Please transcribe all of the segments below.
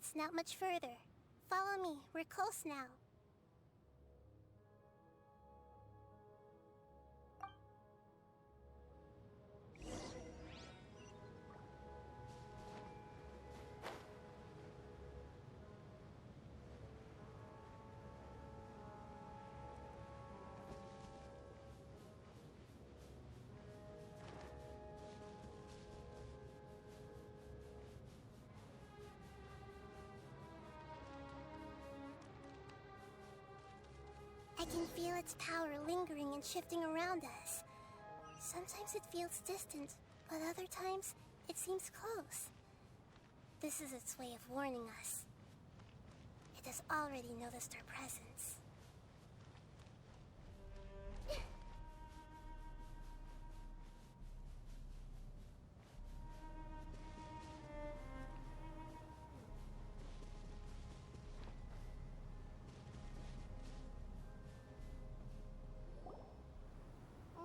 It's not much further. Follow me, we're close now. I can feel its power lingering and shifting around us. Sometimes it feels distant, but other times it seems close. This is its way of warning us. It has already noticed our presence.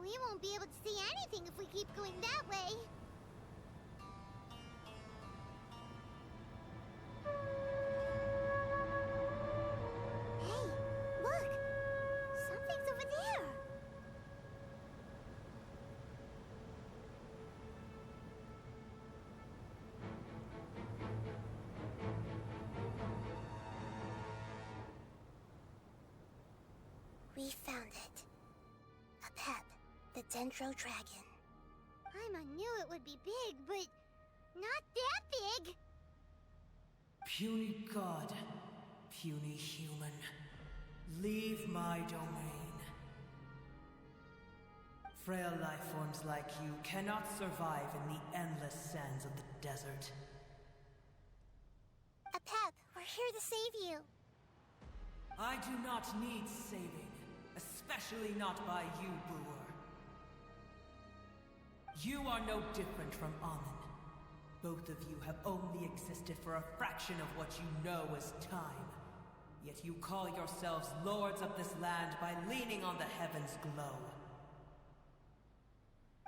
We won't be able to see anything if we keep going that way. Hey, look! Something's over there! We found it. A pep, the Dendro Dragon. Paimon knew it would be big, but not that big! Puny god, puny human, leave my domain. Frail life forms like you cannot survive in the endless sands of the desert. A pep, we're here to save you. I do not need saving, especially not by you, Boor. You are no different from Amun. Both of you have only existed for a fraction of what you know as time. Yet you call yourselves lords of this land by leaning on the heavens' glow.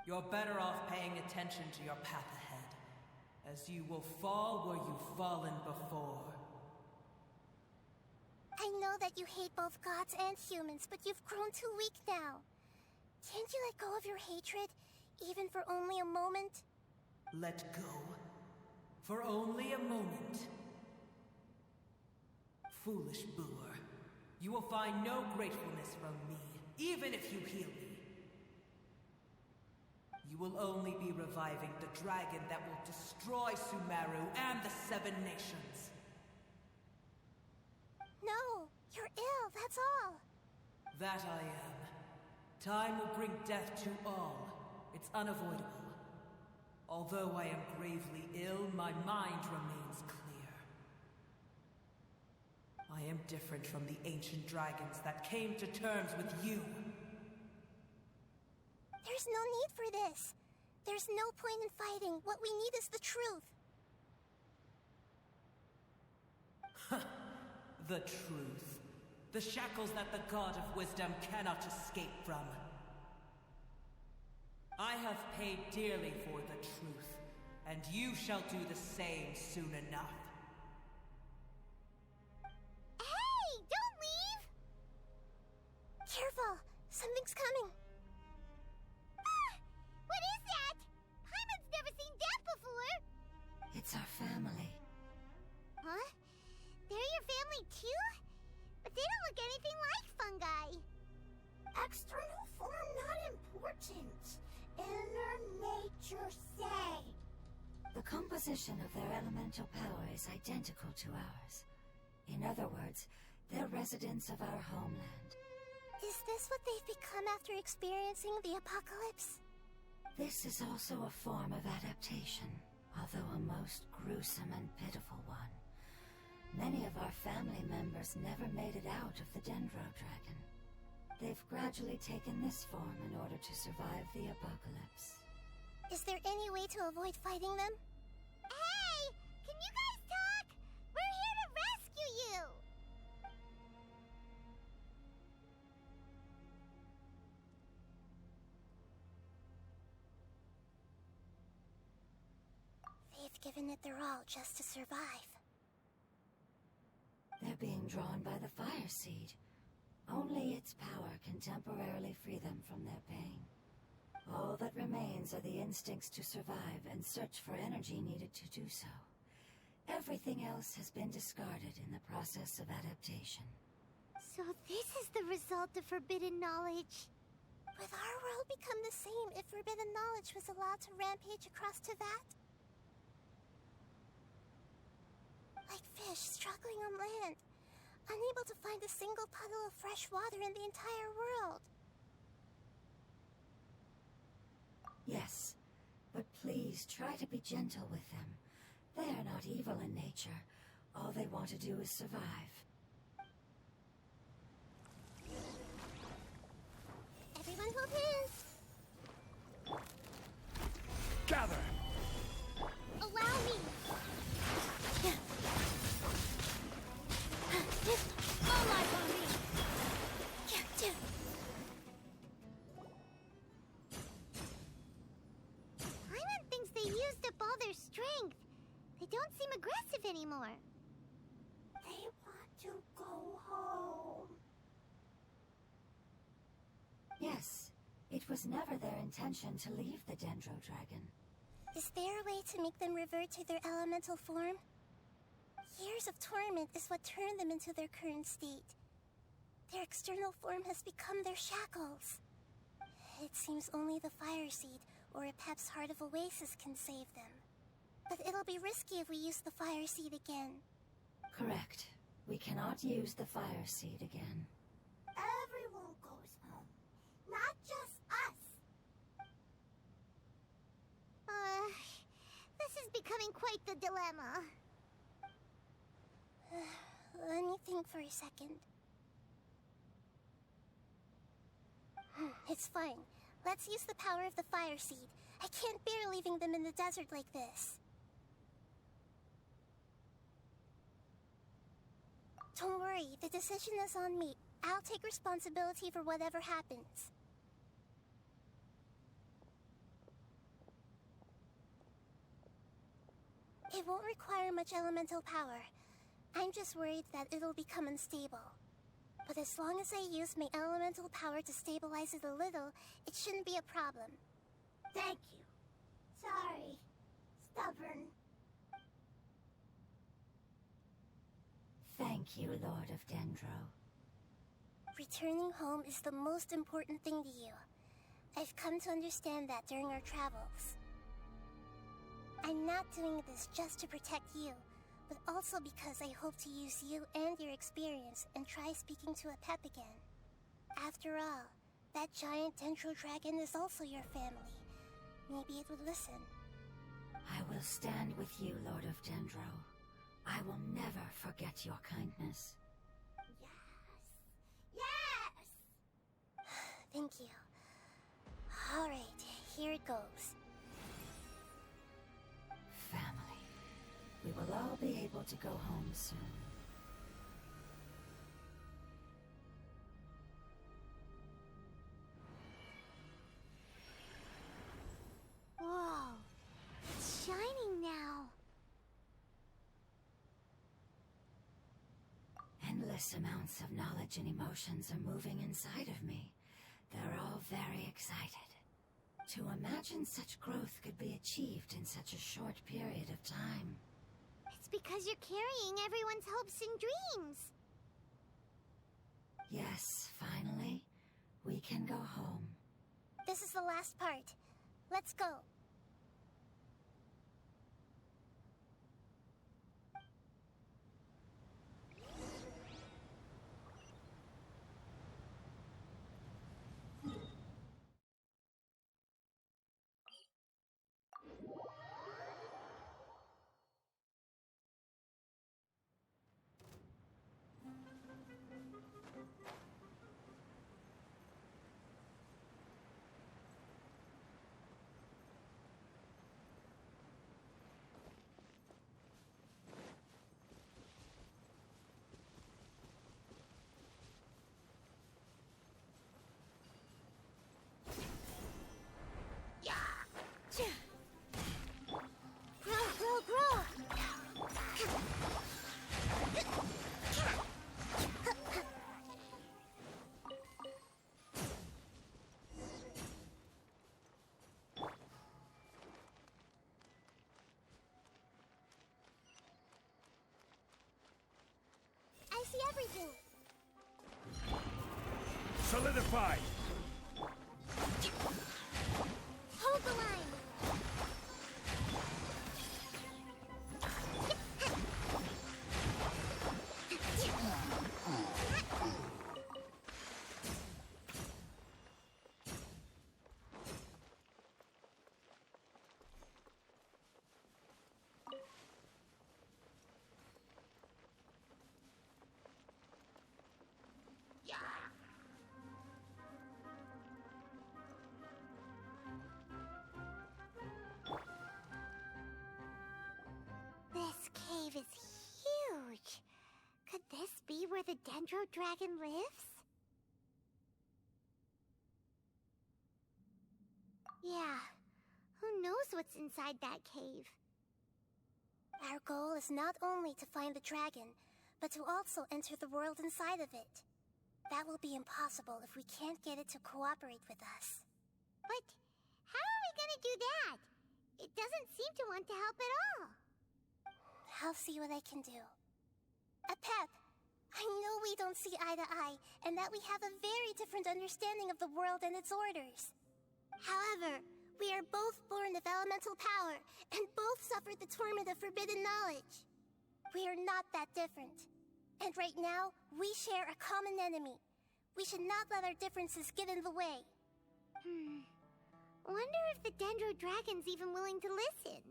You're better off paying attention to your path ahead, as you will fall where you've fallen before. I know that you hate both gods and humans, but you've grown too weak now. Can't you let go of your hatred, even for only a moment? Let go? For only a moment? Foolish Boor. You will find no gratefulness from me, even if you heal me. You will only be reviving the dragon that will destroy Sumeru and the Seven Nations. No, you're ill, that's all. That I am. Time will bring death to all. It's unavoidable. Although I am gravely ill, my mind remains clear. I am different from the ancient dragons that came to terms with you. There's no need for this. There's no point in fighting. What we need is the truth. The truth. The shackles that the God of Wisdom cannot escape from. I have paid dearly for the truth, and you shall do the same soon enough. Hey, don't leave! Careful, something's coming. Ah! What is that? Paimon's never seen death before! It's our family. Huh? They're your family too? But they don't look anything like fungi. External form not important. Inner nature say. The composition of their elemental power is identical to ours. In other words, they're residents of our homeland. Is this what they've become after experiencing the apocalypse? This is also a form of adaptation, although a most gruesome and pitiful one. Many of our family members never made it out of the Dendro Dragon. They've gradually taken this form in order to survive the apocalypse. Is there any way to avoid fighting them? Hey! Can you guys talk? We're here to rescue you! They've given it their all just to survive. being drawn by the fire seed. Only its power can temporarily free them from their pain. All that remains are the instincts to survive and search for energy needed to do so. Everything else has been discarded in the process of adaptation. So this is the result of forbidden knowledge. Would our world become the same if forbidden knowledge was allowed to rampage across Teyvat? Like fish struggling on land, unable to find a single puddle of fresh water in the entire world. Yes, but please try to be gentle with them. They are not evil in nature. All they want to do is survive. Everyone hold hands. Gather! Allow me. All eyes on me. Paimon thinks they used up all their strength. They don't seem aggressive anymore. They want to go home. Yes, it was never their intention to leave the Dendro Dragon. Is there a way to make them revert to their elemental form? Years of torment is what turned them into their current state. Their external form has become their shackles. It seems only the Fire Seed or Epep's Heart of Oasis can save them. But it'll be risky if we use the Fire Seed again. Correct. We cannot use the Fire Seed again. Everyone goes home, not just us. This is becoming quite the dilemma. Let me think for a second. It's fine. Let's use the power of the Fire Seed. I can't bear leaving them in the desert like this. Don't worry, the decision is on me. I'll take responsibility for whatever happens. It won't require much elemental power. I'm just worried that it'll become unstable. But as long as I use my elemental power to stabilize it a little, it shouldn't be a problem. Thank you. Sorry. Stubborn. Thank you, Lord of Dendro. Returning home is the most important thing to you. I've come to understand that during our travels. I'm not doing this just to protect you, but also because I hope to use you and your experience and try speaking to Epep again. After all, that giant Dendro dragon is also your family. Maybe it would listen. I will stand with you, Lord of Dendro. I will never forget your kindness. Yes! Thank you. All right, here it goes. Family. We will all be able to go home soon. Whoa. It's shining now. Endless amounts of knowledge and emotions are moving inside of me. They're all very excited. To imagine such growth could be achieved in such a short period of time. It's because you're carrying everyone's hopes and dreams. Yes, finally, we can go home. This is the last part. Let's go. working! Solidified! Hold the line! This cave is huge. Could this be where the Dendro Dragon lives? Yeah, who knows what's inside that cave? Our goal is not only to find the dragon, but to also enter the world inside of it. That will be impossible if we can't get it to cooperate with us. But how are we gonna do that? It doesn't seem to want to help at all. I'll see what I can do. Pep, I know we don't see eye to eye, and that we have a very different understanding of the world and its orders. However, we are both born of elemental power, and both suffered the torment of forbidden knowledge. We are not that different. And right now, we share a common enemy. We should not let our differences get in the way. Wonder if the Dendro Dragon's even willing to listen.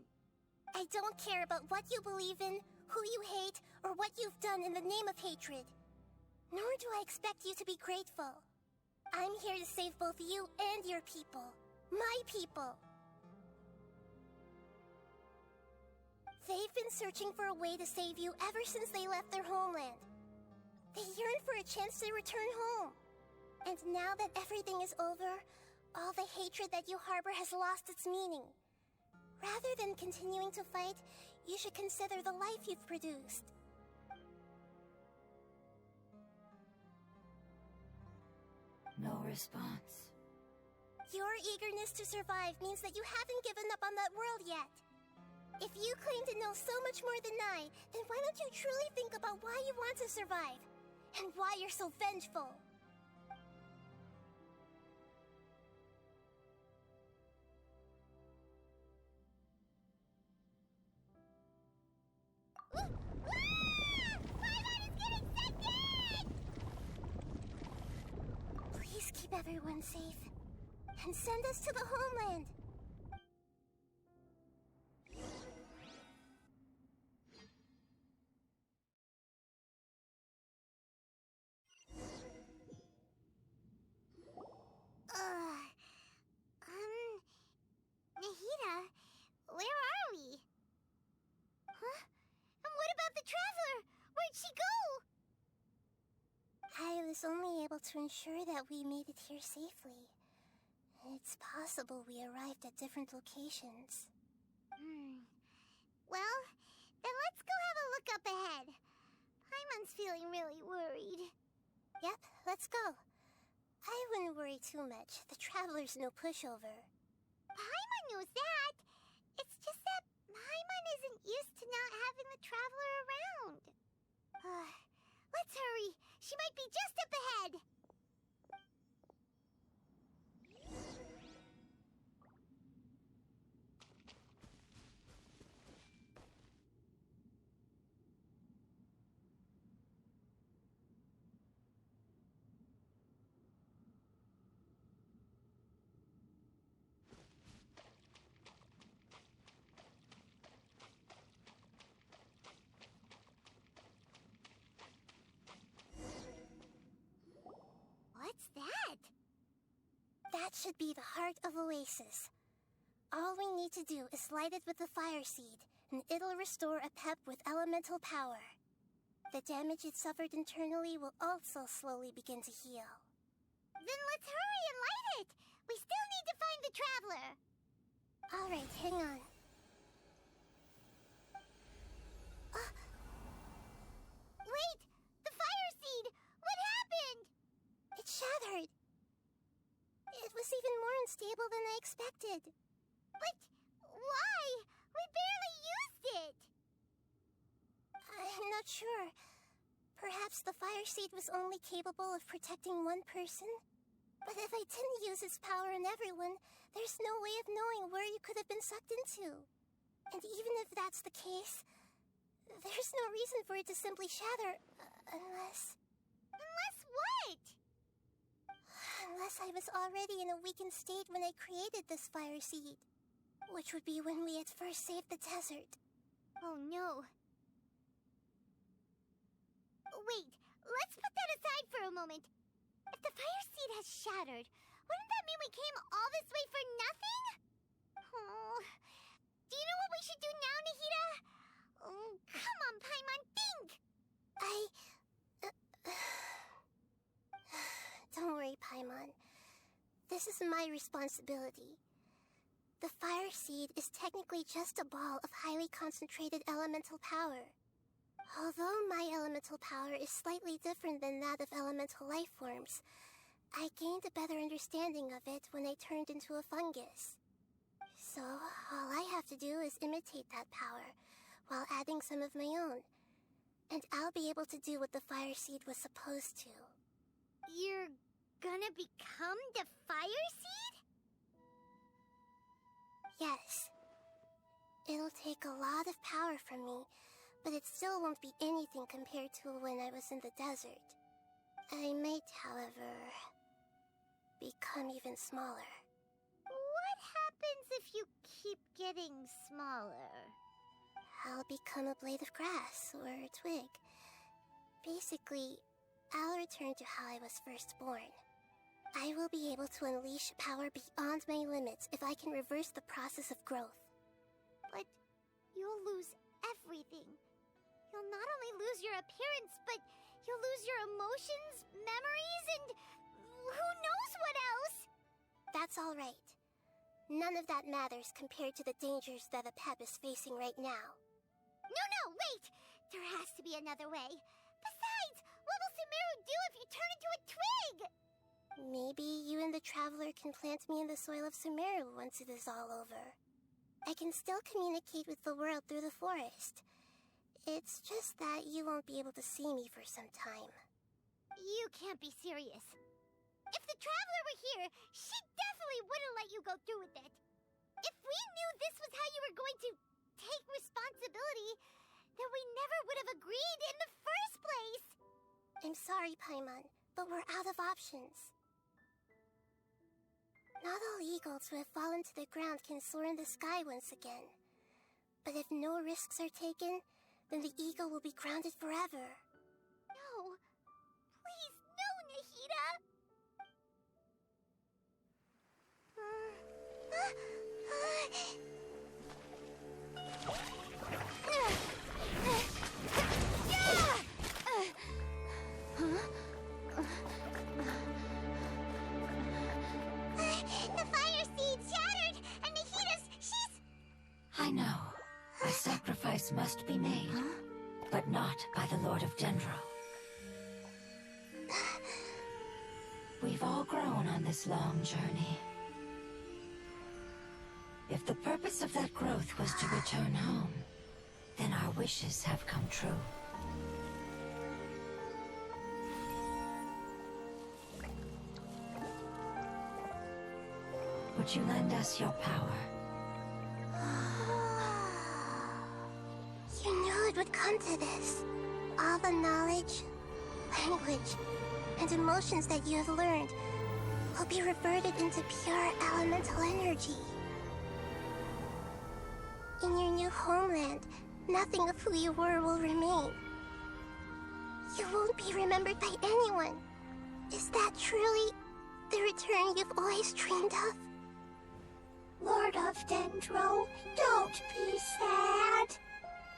I don't care about what you believe in, who you hate, or what you've done in the name of hatred. Nor do I expect you to be grateful. I'm here to save both you and your people. My people. They've been searching for a way to save you ever since they left their homeland. They yearn for a chance to return home. And now that everything is over, all the hatred that you harbor has lost its meaning. Rather than continuing to fight, you should consider the life you've produced. No response. Your eagerness to survive means that you haven't given up on that world yet. If you claim to know so much more than I, then why don't you truly think about why you want to survive? And why you're so vengeful? Please keep everyone safe. And send us to the homeland. Nahida, where are we? Huh? And what about the traveler? Where'd she go? I was only able to ensure that we made it here safely. It's possible we arrived at different locations. Well, then let's go have a look up ahead. Paimon's feeling really worried. Yep, let's go. I wouldn't worry too much. The traveler's no pushover. Paimon knows that. It's just that Paimon isn't used to not having the traveler around. Let's hurry. She might be just up ahead. What's that? That should be the heart of Oasis. All we need to do is light it with the fire seed, and it'll restore a pep with elemental power. The damage it suffered internally will also slowly begin to heal. Then let's hurry and light it! We still need to find the traveler! Alright, hang on. Wait! The fire seed! What happened? It shattered. It was even more unstable than I expected. But why? We barely used it! I'm not sure. Perhaps the fire seed was only capable of protecting one person? But if I didn't use its power on everyone, there's no way of knowing where you could have been sucked into. And even if that's the case, there's no reason for it to simply shatter, unless... Unless what? Unless I was already in a weakened state when I created this fire seed. Which would be when we had first saved the desert. Oh no. Wait, let's put that aside for a moment. If the fire seed has shattered, wouldn't that mean we came all this way for nothing? Oh, do you know what we should do now, Nahida? Oh, come on, Paimon, think! Don't worry, Paimon. This is my responsibility. The fire seed is technically just a ball of highly concentrated elemental power. Although my elemental power is slightly different than that of elemental life forms, I gained a better understanding of it when I turned into a fungus. So, all I have to do is imitate that power, while adding some of my own. And I'll be able to do what the fire seed was supposed to. You're gonna become the fire seed? Yes. It'll take a lot of power from me, but it still won't be anything compared to when I was in the desert. I might, however, become even smaller. What happens if you keep getting smaller? I'll become a blade of grass or a twig. Basically, I'll return to how I was first born. I will be able to unleash power beyond my limits if I can reverse the process of growth. But you'll lose everything. You'll not only lose your appearance, but you'll lose your emotions, memories, and who knows what else? That's all right. None of that matters compared to the dangers that the Pep is facing right now. No, wait! There has to be another way. Besides, what will Sumeru do if you turn into a twig? Maybe you and the Traveler can plant me in the soil of Sumeru once it is all over. I can still communicate with the world through the forest. It's just that you won't be able to see me for some time. You can't be serious. If the Traveler were here, she definitely wouldn't let you go through with it. If we knew this was how you were going to take responsibility, then we never would have agreed in the first place. I'm sorry, Paimon, but we're out of options. Not all eagles who have fallen to the ground can soar in the sky once again. But if no risks are taken, then the eagle will be grounded forever. No. Please, no, Nahida! The fire seed shattered, and she's... I know. A sacrifice must be made, but not by the Lord of Dendro. We've all grown on this long journey. If the purpose of that growth was to return home, then our wishes have come true. Would you lend us your power? You knew it would come to this. All the knowledge, language, and emotions that you have learned will be reverted into pure elemental energy. In your new homeland, nothing of who you were will remain. You won't be remembered by anyone. Is that truly the return you've always dreamed of? Lord of Dendro, don't be sad.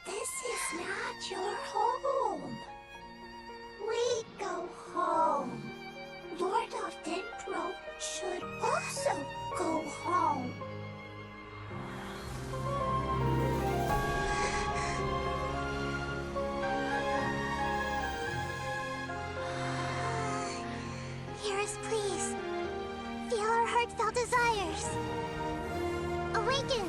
This is not your home. We go home. Lord of Dendro should also go home. Hear us, please. Feel our heartfelt desires. Awaken!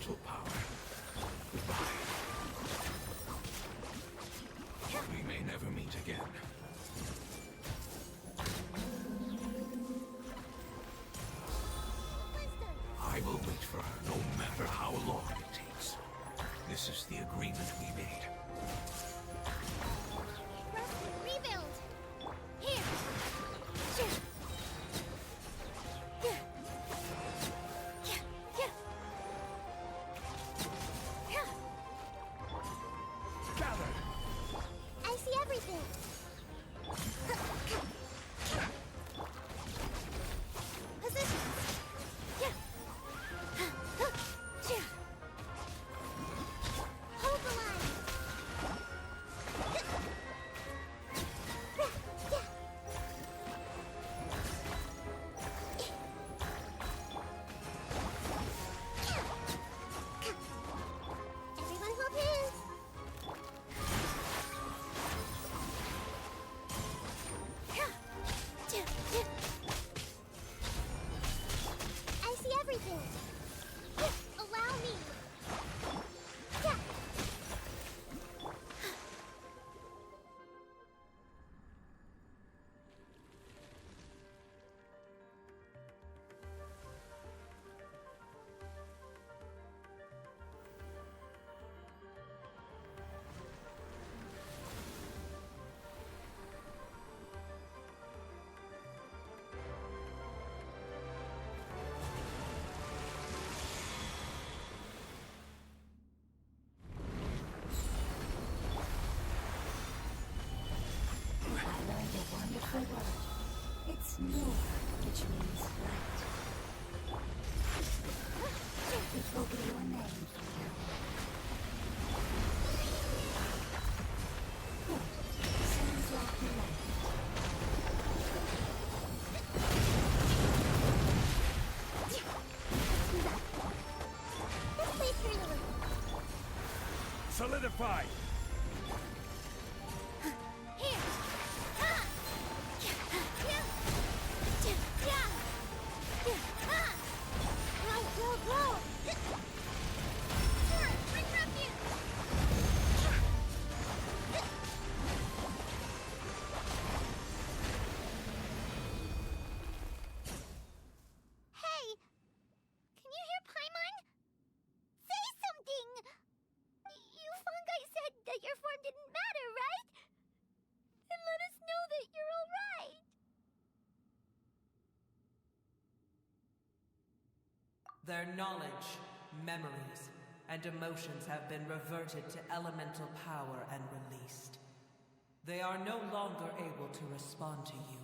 elemental power. Goodbye. We may never meet again. I will wait for her no matter how long it takes. This is the agreement we made. Rebuild! Here! Gather! I see everything! Positions! Hold the line! Everyone hold hands! I see everything! Allow me! I learned a wonderful word. It's Nur, which means light. It will be your name from now on. Good. Sounds like you like it. Let's play through a little. Solidify! Here! Go, go, go! Bring refuge! Hey! Can you hear Paimon? Say something! You fungi said that your form didn't matter, right? Then let us know that you're alright! Their knowledge, memories, and emotions have been reverted to elemental power and released. They are no longer able to respond to you.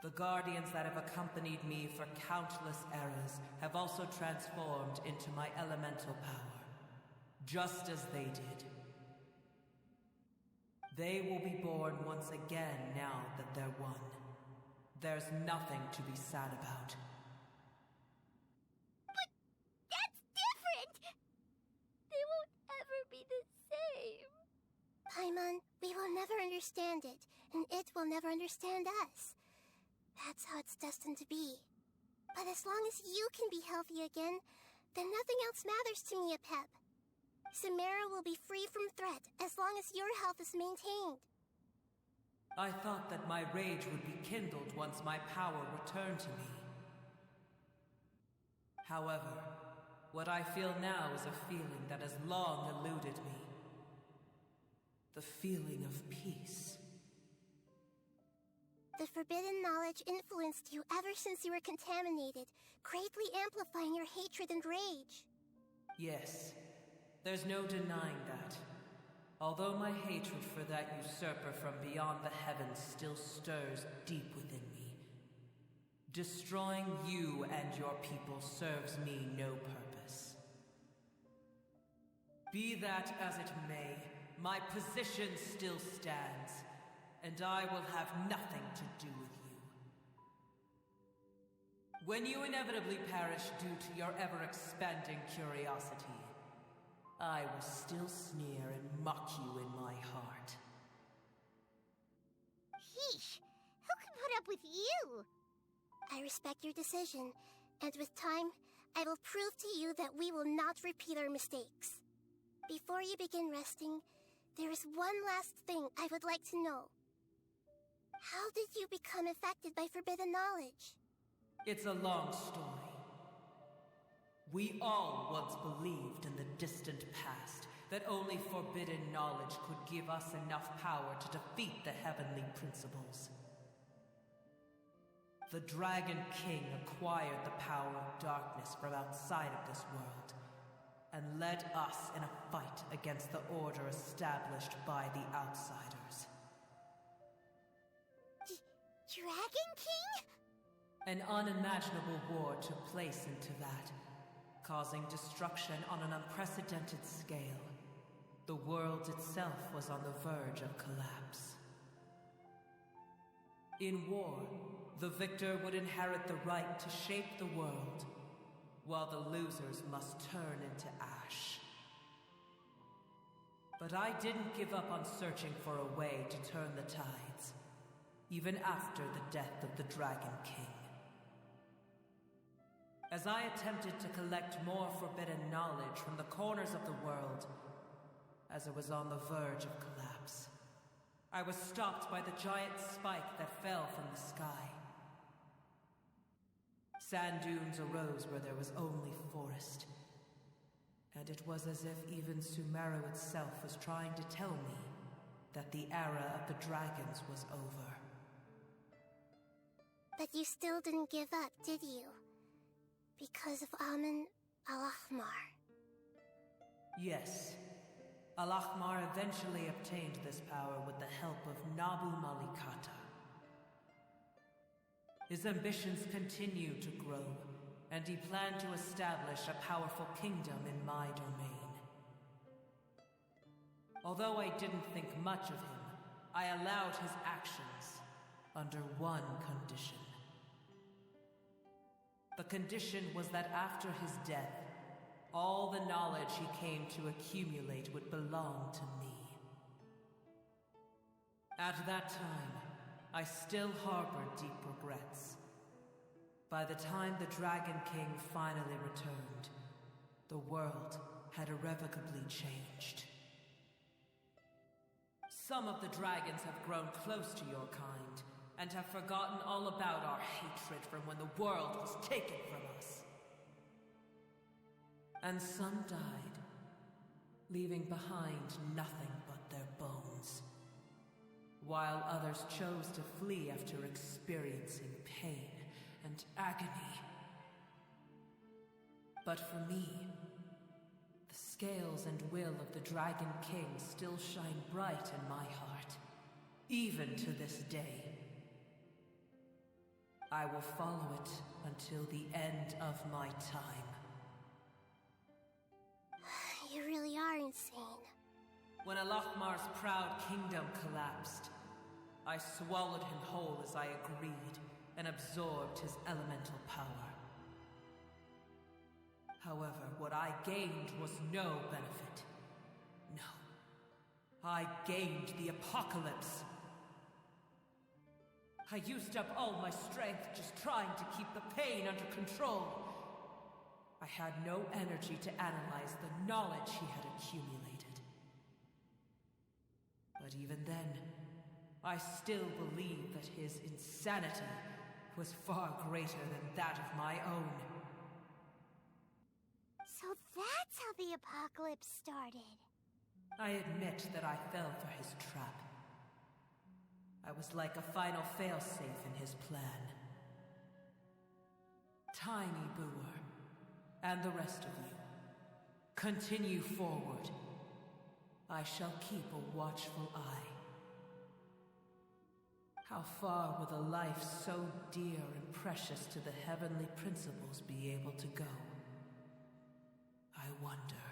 The guardians that have accompanied me for countless eras have also transformed into my elemental power, just as they did. They will be born once again now that they're one. There's nothing to be sad about. But that's different! They won't ever be the same. Paimon, we will never understand it, and it will never understand us. That's how it's destined to be. But as long as you can be healthy again, then nothing else matters to me, Apep. Samara will be free from threat as long as your health is maintained. I thought that my rage would be kindled once my power returned to me. However, what I feel now is a feeling that has long eluded me. The feeling of peace. The forbidden knowledge influenced you ever since you were contaminated, greatly amplifying your hatred and rage. Yes, there's no denying that. Although my hatred for that usurper from beyond the heavens still stirs deep within me, destroying you and your people serves me no purpose. Be that as it may, my position still stands, and I will have nothing to do with you. When you inevitably perish due to your ever-expanding curiosity, I will still sneer and mock you in my heart. Yeesh! Who can put up with you? I respect your decision, and with time, I will prove to you that we will not repeat our mistakes. Before you begin resting, there is one last thing I would like to know. How did you become affected by forbidden knowledge? It's a long story. We all once believed in the distant past that only forbidden knowledge could give us enough power to defeat the heavenly principles. The Dragon King acquired the power of darkness from outside of this world and led us in a fight against the order established by the outsiders. Dragon King? An unimaginable war took place into that, causing destruction on an unprecedented scale. The world itself was on the verge of collapse. In war, the victor would inherit the right to shape the world, while the losers must turn into ash. But I didn't give up on searching for a way to turn the tides, even after the death of the Dragon King. As I attempted to collect more forbidden knowledge from the corners of the world, as it was on the verge of collapse, I was stopped by the giant spike that fell from the sky. Sand dunes arose where there was only forest, and it was as if even Sumeru itself was trying to tell me that the era of the dragons was over. But you still didn't give up, did you? Because of Amun Al-Ahmar. Yes. Al-Ahmar eventually obtained this power with the help of Nabu Malikata. His ambitions continued to grow, and he planned to establish a powerful kingdom in my domain. Although I didn't think much of him, I allowed his actions under one condition. The condition was that after his death, all the knowledge he came to accumulate would belong to me. At that time, I still harbored deep regrets. By the time the Dragon King finally returned, the world had irrevocably changed. Some of the dragons have grown close to your kind, and have forgotten all about our hatred from when the world was taken from us. And some died, leaving behind nothing but their bones, while others chose to flee after experiencing pain and agony. But for me, the scales and will of the Dragon King still shine bright in my heart, even to this day. I will follow it until the end of my time. You really are insane. When Al-Ahmar's proud kingdom collapsed, I swallowed him whole as I agreed and absorbed his elemental power. However, what I gained was no benefit. No. I gained the apocalypse. I used up all my strength just trying to keep the pain under control. I had no energy to analyze the knowledge he had accumulated. But even then, I still believed that his insanity was far greater than that of my own. So that's how the apocalypse started. I admit that I fell for his trap. I was like a final failsafe in his plan. Tiny Booer, and the rest of you, continue forward. I shall keep a watchful eye. How far will a life so dear and precious to the heavenly principles be able to go? I wonder.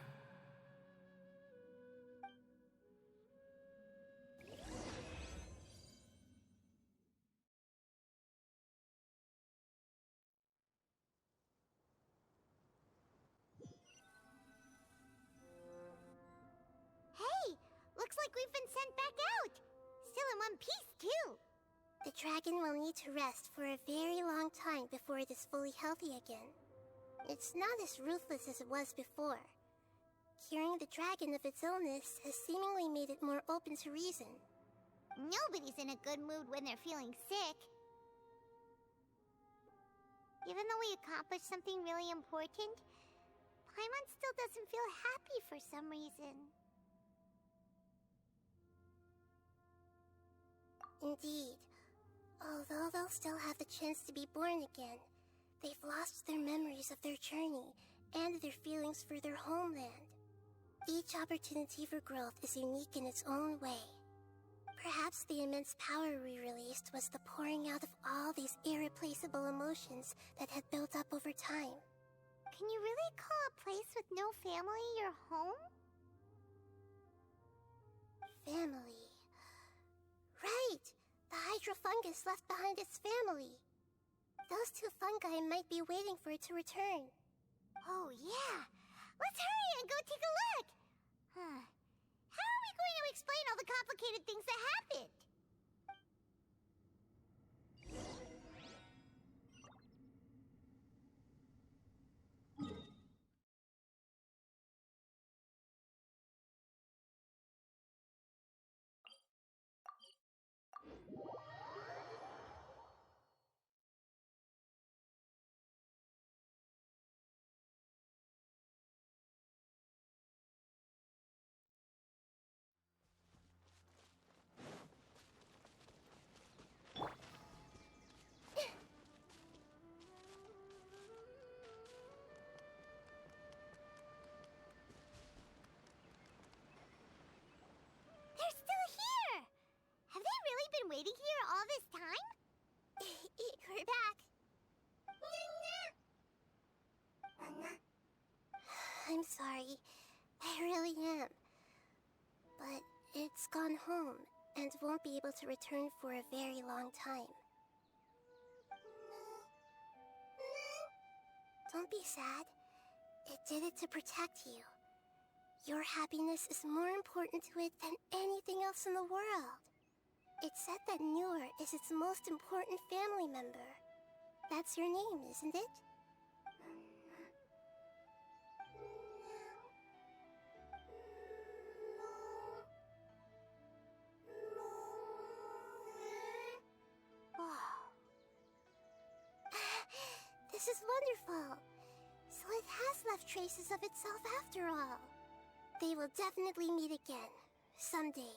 Hey! Looks like we've been sent back out! Still in one piece, too! The dragon will need to rest for a very long time before it is fully healthy again. It's not as ruthless as it was before. Curing the dragon of its illness has seemingly made it more open to reason. Nobody's in a good mood when they're feeling sick. Even though we accomplished something really important, Paimon still doesn't feel happy for some reason. Indeed. Although they'll still have the chance to be born again, they've lost their memories of their journey and their feelings for their homeland. Each opportunity for growth is unique in its own way. Perhaps the immense power we released was the pouring out of all these irreplaceable emotions that had built up over time. Can you really call a place with no family your home? Family. Right! The Hydra fungus left behind its family. Those two fungi might be waiting for it to return. Oh, yeah. Let's hurry and go take a look. How are we going to explain all the complicated things that happened? They're still here! Have they really been waiting here all this time? We're back. I'm sorry. I really am. But it's gone home and won't be able to return for a very long time. Don't be sad. It did it to protect you. Your happiness is more important to it than anything else in the world. It's said that Noor is its most important family member. That's your name, isn't it? This is wonderful. So it has left traces of itself after all. They will definitely meet again, someday.